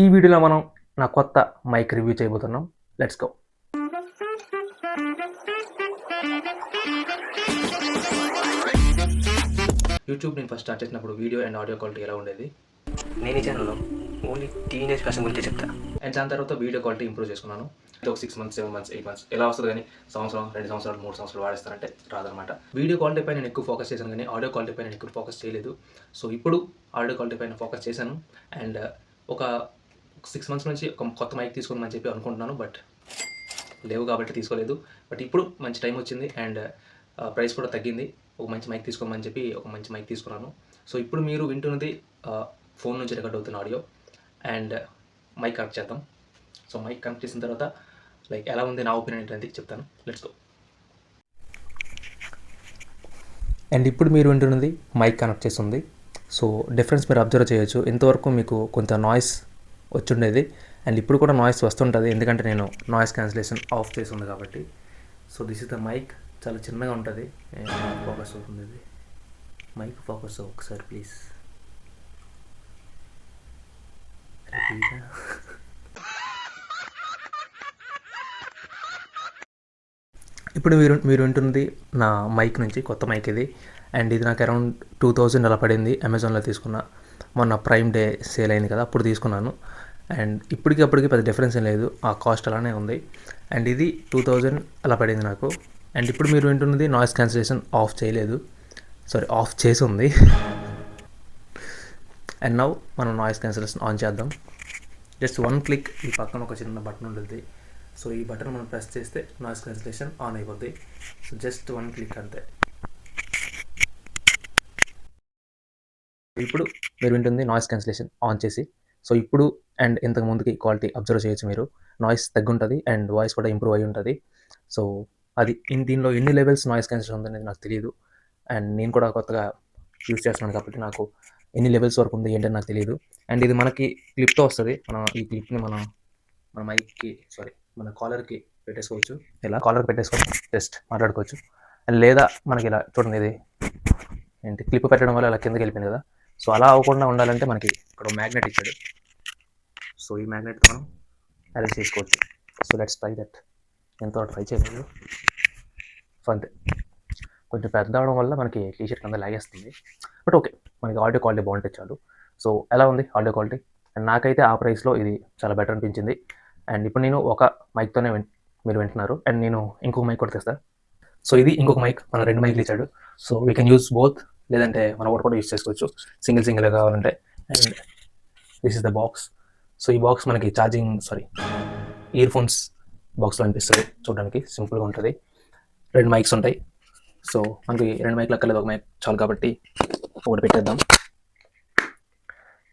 ఈ వీడియోలో మనం నా కొత్త మైక్ రివ్యూ చేయబోతున్నాం. Let's go. యూట్యూబ్ నేను ఫస్ట్ స్టార్ట్ చేసినప్పుడు వీడియో అండ్ ఆడియో క్వాలిటీ ఎలా ఉండేది? నేను ఈ ఛానల్లో ఓన్లీ టీనేజ్ ఫ్యాషన్ గురించి చెప్తా. అండ్ దాని తర్వాత వీడియో క్వాలిటీ ఇంప్రూవ్ చేసుకున్నాను. ఒక 6 months 7 months 8 months ఎలా వస్తుంది, కానీ సంవత్సరం 2 సంవత్సరాలు 3 సంవత్సరాలు వాడేస్తారంటే రాదనమాట. వీడియో క్వాలిటీ పైన నేను ఎక్కువ ఫోకస్ చేశాను, కానీ ఆడియో క్వాలిటీ పైన నేను ఎక్కువ ఫోకస్ చేయలేదు. సో ఇప్పుడు ఆడియో క్వాలిటీ పైన ఫోకస్ చేశాను. అండ్ ఒక 6 months నుంచి ఒక కొత్త మైక్ తీసుకుందామని చెప్పి అనుకుంటున్నాను, బట్ లేవు కాబట్టి తీసుకోలేదు. బట్ ఇప్పుడు మంచి టైం వచ్చింది అండ్ ప్రైస్ కూడా తగ్గింది. ఒక మంచి మైక్ తీసుకోమని చెప్పి ఒక మంచి మైక్ తీసుకున్నాను. సో ఇప్పుడు మీరు వింటున్నది ఫోన్ నుంచి రికార్డ్ అవుతున్న ఆడియో అండ్ మైక్ కనెక్ట్ చేద్దాం. సో మైక్ కనెక్ట్ చేసిన తర్వాత లైక్ ఎలా ఉంది నా ఒపీనియన్ ఏంటంటే చెప్తాను. Let's go. అండ్ ఇప్పుడు మీరు వింటున్నది మైక్ కనెక్ట్ చేస్తుంది. సో డిఫరెన్స్ మీరు అబ్జర్వ్ చేయొచ్చు. ఇంతవరకు మీకు కొంత నాయిస్ వచ్చిండేది అండ్ ఇప్పుడు కూడా నాయిస్ వస్తుంటుంది, ఎందుకంటే నేను నాయిస్ క్యాన్సిలేషన్ ఆఫ్ చేసి ఉంది కాబట్టి. So this is the mic. చాలా చిన్నగా ఉంటుంది. ఫోకస్ అవుతుంది ఇది మైక్. ఫోకస్ ఒకసారి ప్లీజ్. ఇప్పుడు మీరు వింటున్నది నా మైక్ నుంచి కొత్త మైక్ ఇది. అండ్ ఇది నాకు అరౌండ్ 2000 అలా పడింది. అమెజాన్లో తీసుకున్న, మొన్న ప్రైమ్ డే సేల్ అయింది కదా అప్పుడు తీసుకున్నాను. అండ్ అప్పటికి పెద్ద డిఫరెన్స్ ఏం లేదు, ఆ కాస్ట్ అలానే ఉంది. అండ్ ఇది 2000 అలా పడింది నాకు. అండ్ ఇప్పుడు మీరు వింటున్నది నాయిస్ క్యాన్సిలేషన్ ఆఫ్ చేయలేదు, సారీ ఆఫ్ చేసి ఉంది. అండ్ నౌ మనం నాయిస్ క్యాన్సిలేషన్ ఆన్ చేద్దాం. Just 1 click. ఈ పక్కన ఒక చిన్న బటన్ ఉంటుంది. సో ఈ బటన్ మనం ప్రెస్ చేస్తే నాయిస్ క్యాన్సిలేషన్ ఆన్ అయిపోద్ది. సో జస్ట్ 1 click అంతే. ఇప్పుడు మీరు వింటుంది నాయిస్ క్యాన్సిలేషన్ ఆన్ చేసి. సో ఇప్పుడు అండ్ ఇంతకు ముందుకి క్వాలిటీ అబ్జర్వ్ చేయొచ్చు మీరు. నాయిస్ తగ్గుంటుంది అండ్ వాయిస్ కూడా ఇంప్రూవ్ అయ్యి ఉంటుంది. సో అది దీనిలో ఎన్ని లెవెల్స్ నాయిస్ క్యాన్సిలేషన్ ఉందనేది నాకు తెలియదు. అండ్ నేను కూడా కొత్తగా యూజ్ చేస్తున్నాను కాబట్టి నాకు ఎన్ని లెవెల్స్ వరకు ఉంది ఏంటని నాకు తెలియదు. అండ్ ఇది మనకి క్లిప్తో వస్తుంది. మనం ఈ క్లిప్ని మన మైక్కి మన కాలర్కి పెట్టేసుకోవచ్చు. ఇలా కాలర్కి పెట్టేసుకొని జస్ట్ మాట్లాడుకోవచ్చు. అండ్ లేదా మనకి ఇలా చూడండి, ఇది ఏంటి క్లిప్ పెట్టడం వల్ల ఇలా కిందకి వెళ్ళిపోయింది కదా. సో అలా అవ్వకుండా ఉండాలంటే మనకి ఇక్కడ మ్యాగ్నెట్ ఇచ్చాడు. సో ఈ మ్యాగ్నెట్తో మనం అరేంజ్ చేసుకోవచ్చు. So let's try that. ఎంతో ట్రై చేయలేదు. సో అంతే, కొంచెం పెద్ద అవడం వల్ల మనకి టీషర్ట్ కింద లాగేస్తుంది. బట్ ఓకే, మనకి ఆడియో క్వాలిటీ బాగుంటే చాలు. సో ఎలా ఉంది ఆడియో క్వాలిటీ? అండ్ నాకైతే ఆ ప్రైస్లో ఇది చాలా బెటర్ అనిపించింది. అండ్ ఇప్పుడు నేను ఒక మైక్తోనే మీరు వింటున్నారు. అండ్ నేను ఇంకొక మైక్ కూడా తెస్తాను. సో ఇది ఇంకొక మైక్, మన 2 మైక్లు ఇచ్చాడు. So we can use both, లేదంటే మన ఒకటి కూడా యూస్ చేసుకోవచ్చు సింగిల్ కావాలంటే. And this is the box. So ఈ బాక్స్ మనకి ఇయర్ ఫోన్స్ బాక్స్లో అనిపిస్తుంది. చూడడానికి సింపుల్గా ఉంటుంది. 2 మైక్స్ ఉంటాయి. సో మనకి 2 మైక్లు అక్కర్లేదు, ఒక మైక్ చాలు కాబట్టి ఒకటి పెట్టేద్దాం.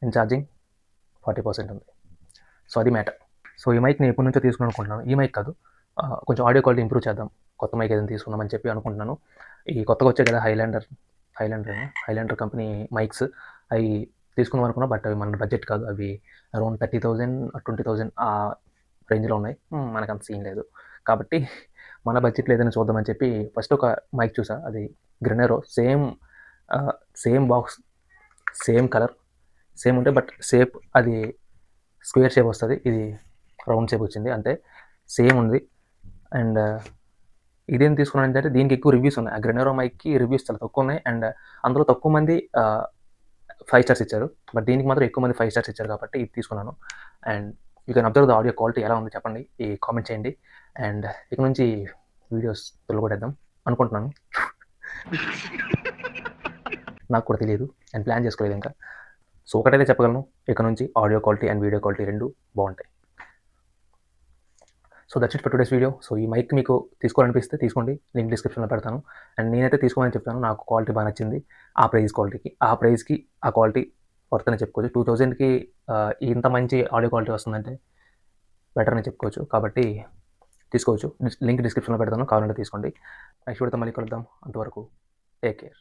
అండ్ ఛార్జింగ్ 40% ఉంది. సో అది మ్యాటర్. సో ఈ మైక్ నేను ఎప్పటి నుంచో తీసుకుని అనుకుంటున్నాను. ఈ మైక్ కాదు, కొంచెం ఆడియో క్వాలిటీ ఇంప్రూవ్ చేద్దాం, కొత్త మైక్ ఏదైనా తీసుకుందామని చెప్పి అనుకుంటున్నాను. ఈ కొత్తగా వచ్చాయి కదా హైలాండర్ కంపెనీ మైక్స్, అవి తీసుకుందాం అనుకున్నా. బట్ అవి మన బడ్జెట్ కాదు. అవి అరౌండ్ 30,000 20,000 ఆ రేంజ్లో ఉన్నాయి. మనకు అంత సీన్ లేదు కాబట్టి మన బడ్జెట్లో ఏదైనా చూద్దామని చెప్పి ఫస్ట్ ఒక మైక్ చూసా. అది గ్రెనెరో. Same box, same colour, same ఉంటే బట్ షేప్ అది స్క్వేర్ షేప్ వస్తుంది, ఇది రౌండ్ షేప్ వచ్చింది అంతే. సేమ్ ఉంది. అండ్ ఇదేం తీసుకున్నాను అంటే దీనికి ఎక్కువ రివ్యూస్ ఉన్నాయి. ఆ గ్రెనెరో మైక్కి రివ్యూస్ చాలా తక్కువ ఉన్నాయి. అండ్ అందులో తక్కువ మంది 5 stars ఇచ్చారు, బట్ దీనికి మాత్రం ఎక్కువ మంది 5 stars ఇచ్చారు కాబట్టి ఇది తీసుకున్నాను. And you can observe the audio quality ఎలా ఉంది చెప్పండి, ఈ కామెంట్ చేయండి. అండ్ ఇక నుంచి వీడియోస్ తొలగొట్టేద్దాం అనుకుంటున్నాను. నాకు కూడా తెలియదు అండ్ ప్లాన్ చేసుకోలేదు ఇంకా. సో ఒకటైతే చెప్పగలను, ఇక నుంచి audio quality and video quality 2 బాగుంటాయి. So that's it for today's video. So ఈ మైక్ మీకు తీసుకోవాలనిపిస్తే తీసుకోండి, లింక్ డిస్క్రిప్షన్లో పెడతాను. అండ్ నేనైతే తీసుకోమని చెప్తాను, నాకు క్వాలిటీ బాగా నచ్చింది. ఆ ప్రైస్కి ఆ క్వాలిటీ వర్త్ అని చెప్పుకోవచ్చు. 2000కి ఇంత మంచి ఆడియో క్వాలిటీ వస్తుందంటే బెటర్ అని చెప్పుకోవచ్చు. కాబట్టి తీసుకోవచ్చు. లింక్ డిస్క్రిప్షన్లో పెడతాను, కావాలంటే తీసుకోండి. నెక్స్ట్ వీడియోతో మళ్ళీ కలుద్దాం. అంతవరకు టేక్ కేర్.